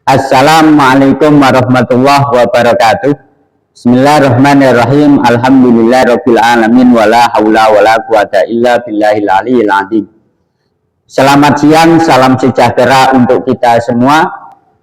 Assalamualaikum warahmatullahi wabarakatuh. Bismillahirrahmanirrahim. Alhamdulillahirabbil alamin wala haula wala quwata illa billahil aliyil azim. Selamat siang, salam sejahtera untuk kita semua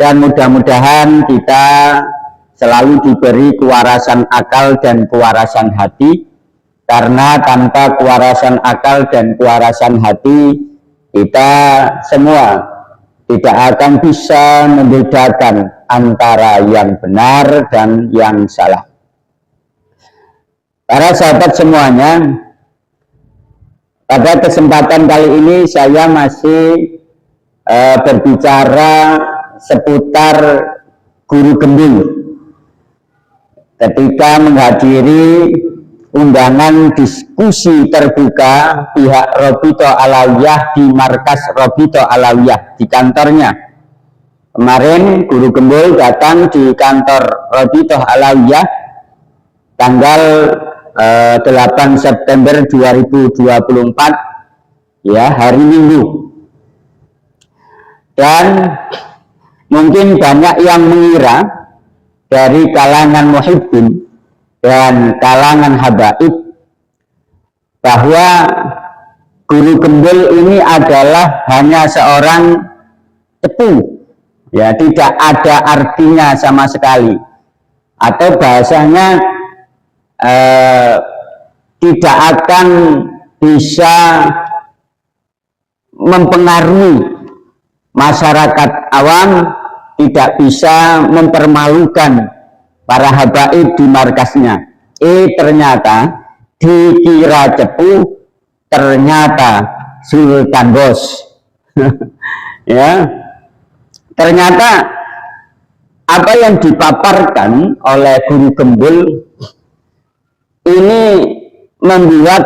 dan mudah-mudahan kita selalu diberi kewarasan akal dan kewarasan hati, karena tanpa kewarasan akal dan kewarasan hati kita semua tidak akan bisa membedakan antara yang benar dan yang salah. Para sahabat semuanya, pada kesempatan kali ini saya masih berbicara seputar guru gembul ketika menghadiri undangan diskusi terbuka pihak Robito Alawiyah di markas Robito Alawiyah di kantornya. Kemarin guru gembul datang di kantor Robito Alawiyah tanggal 8 September 2024, ya, hari Minggu. Dan mungkin banyak yang mengira dari kalangan muhibbin dan kalangan habaib bahwa guru gembul ini adalah hanya seorang cepu, ya, tidak ada artinya sama sekali, atau bahasanya tidak akan bisa mempengaruhi masyarakat awam, tidak bisa mempermalukan para habaib di markasnya. Ternyata dikira cepu, ternyata sultan bos. Ya, ternyata apa yang dipaparkan oleh guru gembul ini membuat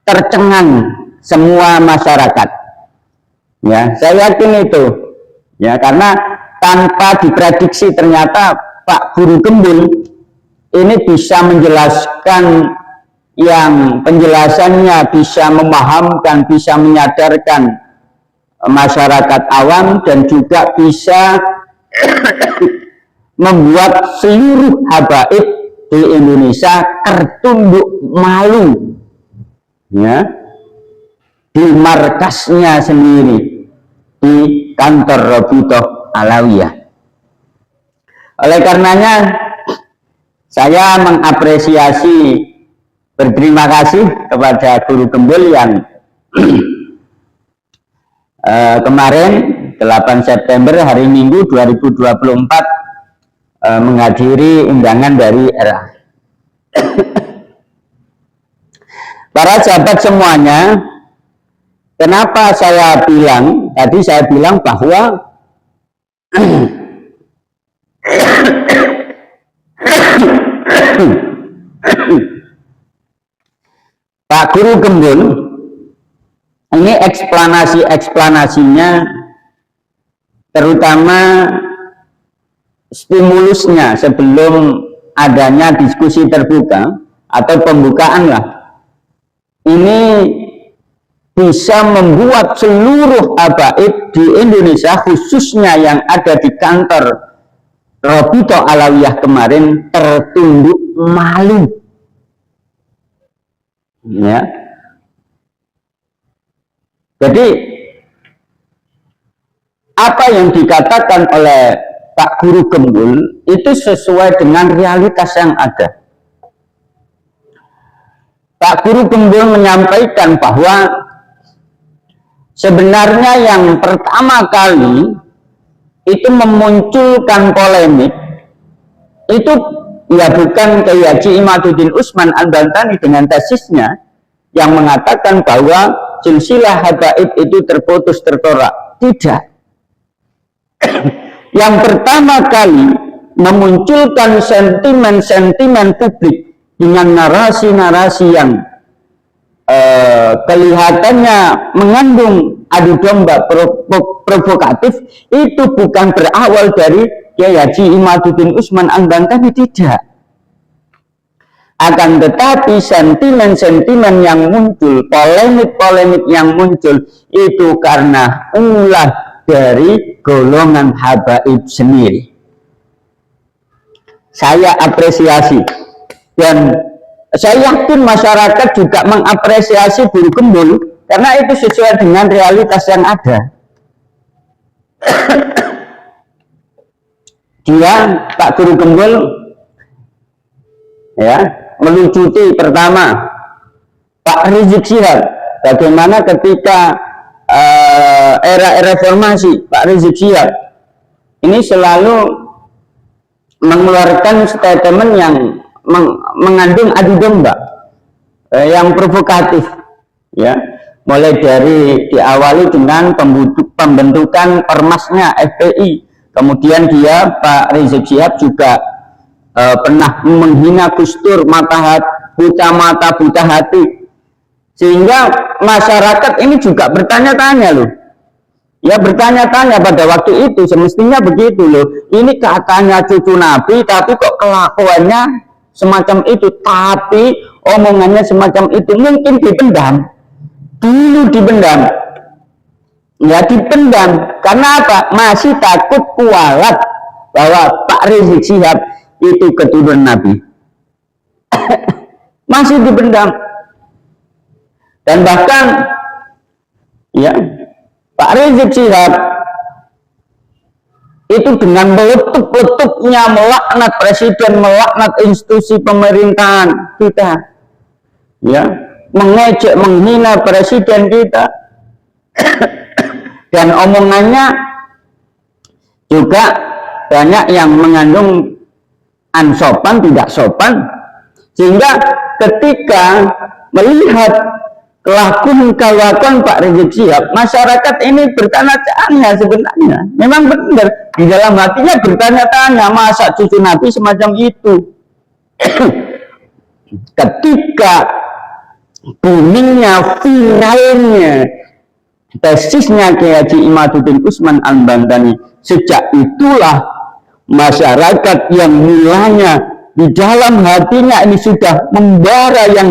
tercengang semua masyarakat. Ya, saya yakin itu. Ya, karena tanpa diprediksi ternyata Pak guru gembul ini bisa menjelaskan yang penjelasannya bisa memahamkan, bisa menyadarkan masyarakat awam, dan juga bisa membuat seluruh habaib di Indonesia tertunduk malu, ya, di markasnya sendiri, di kantor Robito Alawiyah. Oleh karenanya saya mengapresiasi, berterima kasih kepada guru gembul yang kemarin 8 September hari Minggu 2024 menghadiri undangan dari RA. Para sahabat semuanya, kenapa saya bilang tadi, saya bilang bahwa Pak guru gembul ini eksplanasinya, terutama stimulusnya sebelum adanya diskusi terbuka atau pembukaan lah, ini bisa membuat seluruh habaib di Indonesia, khususnya yang ada di kantor Robito Alawiyah kemarin, tertunduk malu. Ya. Jadi apa yang dikatakan oleh Pak guru gembul itu sesuai dengan realitas yang ada. Pak guru gembul menyampaikan bahwa sebenarnya yang pertama kali itu memunculkan polemik itu ya bukan Kiai Haji Imaduddin Usman Al-Bantani dengan tesisnya yang mengatakan bahwa silsilah habaib itu terputus tertorak. Tidak. Yang pertama kali memunculkan sentimen-sentimen publik dengan narasi-narasi yang kelihatannya mengandung adu domba provokatif, itu bukan berawal dari Kiai Haji Imaduddin Usman Al-Bantani, tidak. Akan tetapi sentimen-sentimen yang muncul, polemik-polemik yang muncul itu karena ulah dari golongan habaib sendiri. Saya apresiasi, dan saya yakin masyarakat juga mengapresiasi Guru Gembul karena itu sesuai dengan realitas yang ada. Dia, Pak Guru Gembul, ya, melucuti pertama Pak Rizik Syihab. Bagaimana ketika era reformasi, Pak Rizik Syihab ini selalu mengeluarkan statement yang mengandung adu domba, yang provokatif, ya, mulai dari diawali dengan pembentukan ormasnya FPI, kemudian dia Pak Rizik Syihab juga pernah menghina Gus Dur, buta mata buta hati, sehingga masyarakat ini juga bertanya-tanya loh. Ya, bertanya-tanya pada waktu itu, semestinya begitu loh. Ini katanya cucu Nabi, tapi kok kelakuannya semacam itu, tapi omongannya semacam itu. Mungkin dipendam, dulu dipendam, ya dipendam. Karena apa? Masih takut kualat bahwa Pak Rizik Syihab itu keturunan Nabi. Masih dipendam. Dan bahkan, ya, Pak Rizik Syihab itu dengan meletup-letupnya melaknat presiden, melaknat institusi pemerintahan kita, ya, mengejek, menghina presiden kita, dan omongannya juga banyak yang mengandung ansopan, tidak sopan, sehingga ketika melihat kelakuan Pak Rizik Syihab, masyarakat ini bertanya-tanya sebenarnya. Memang benar, di dalam hatinya bertanya-tanya, masa cucu Nabi semacam itu. Ketika boomingnya, viralnya tesisnya Kiai Haji Imaduddin Usman Al-Bantani, sejak itulah masyarakat yang mulanya di dalam hatinya ini sudah membara, yang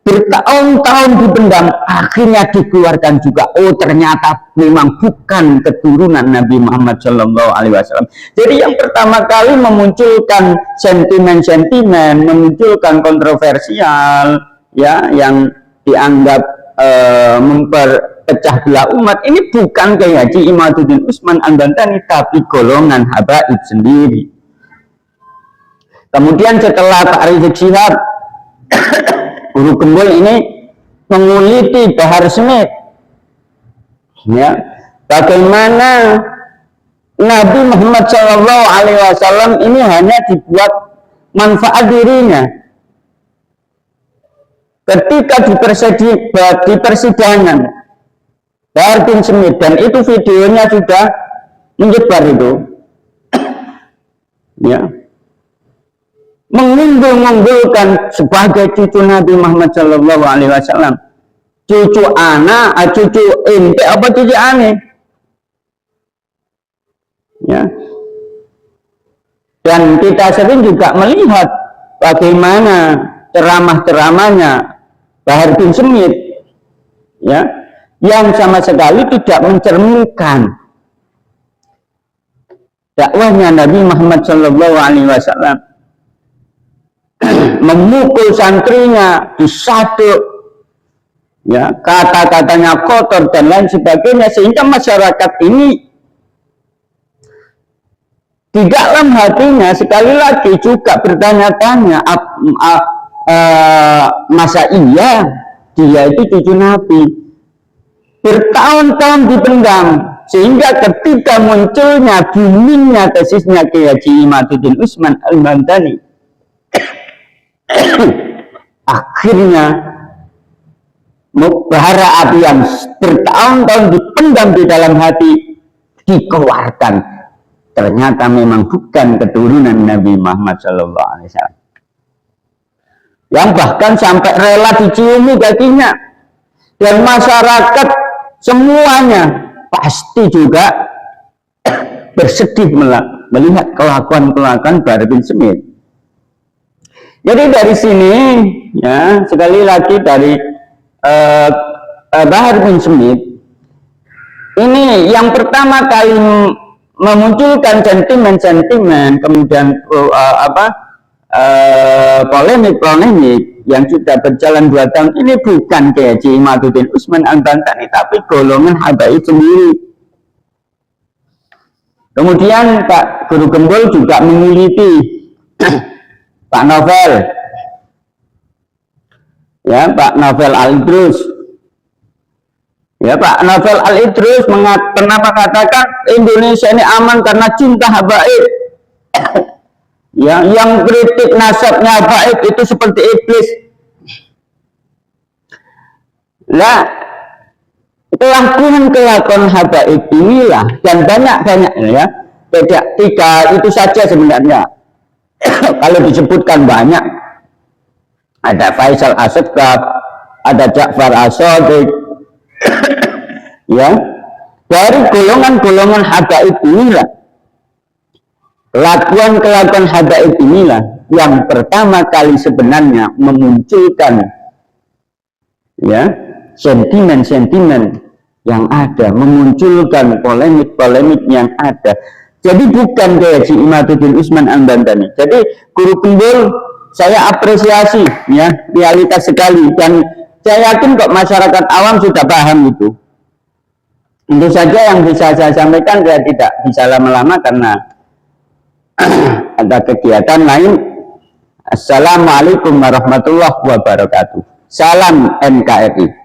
bertahun-tahun dipendam, akhirnya dikeluarkan juga. Oh, ternyata memang bukan keturunan Nabi Muhammad SAW. Jadi yang pertama kali memunculkan sentimen-sentimen, memunculkan kontroversial, ya, yang dianggap memperpecah belah umat, ini bukan Kiai Haji Imaduddin Usman Al-Bantani, tapi golongan habaib sendiri. Kemudian setelah Pak Rizik Syihab, Guru Gembul ini menguliti Bahar Smith, ya, bagaimana Nabi Muhammad SAW ini hanya dibuat manfaat dirinya. Ketika di persidangan Bahar bin Smith, dan itu videonya sudah menyebar itu, ya, mengunggul-unggulkan sebagai cucu Nabi Muhammad SAW, cucu anak, cucu ente, apa cucu aneh, ya. Dan kita sering juga melihat bagaimana ceramah-ceramahnya Bahar bin Smith, ya, yang sama sekali tidak mencerminkan dakwahnya Nabi Muhammad SAW. Memukul santrinya, disaduk, ya, kata-katanya kotor dan lain sebagainya, sehingga masyarakat ini di dalam hatinya sekali lagi juga bertanya-tanya, masa iya dia itu cucu Nabi? Bertahun-tahun dipendam, sehingga ketika munculnya boomingnya tesisnya Kiai Haji Imaduddin Usman Al-Bantani, akhirnya bara api yang bertahun-tahun dipendam di dalam hati dikeluarkan. Ternyata memang bukan keturunan Nabi Muhammad SAW, yang bahkan sampai rela diciumi kakinya. Dan masyarakat semuanya pasti juga bersedih melihat kelakuan-kelakuan Bahar bin Smith. Jadi dari sini, ya, sekali lagi dari Bahar bin Smith Ini yang pertama kali memunculkan sentimen-sentimen, kemudian polemik-polemik yang sudah berjalan 2 tahun ini bukan Kiai Haji Imaduddin Usman Al-Bantani, tapi golongan habaib sendiri. Kemudian Pak Guru Gembul juga menguliti Pak Novel, ya Pak Novel Al-Idrus. Ya Pak Novel Al-Idrus pernah mengatakan Indonesia ini aman karena cinta habaib. Ya, yang kritik nasabnya habaib itu seperti iblis. Lah, kelakuan habaib inilah dan banyak ya. Tidak 3 itu saja sebenarnya. Kalau disebutkan banyak. Ada Faisal Asqaf, ada Ja'far As-Shadiq. Ya, dari golongan-golongan habaib inilah, kelakuan habaib inilah yang pertama kali sebenarnya memunculkan ya sentimen-sentimen yang ada, memunculkan polemik-polemik yang ada. Jadi bukan Kiai Haji Imaduddin Usman Al-Bantani. Jadi Guru Gembul saya apresiasi ya, realitas sekali, dan saya yakin kok masyarakat awam sudah paham itu. Itu saja yang bisa saya sampaikan, saya tidak bisa lama-lama karena ada kegiatan lain. Assalamualaikum warahmatullahi wabarakatuh. Salam NKRI.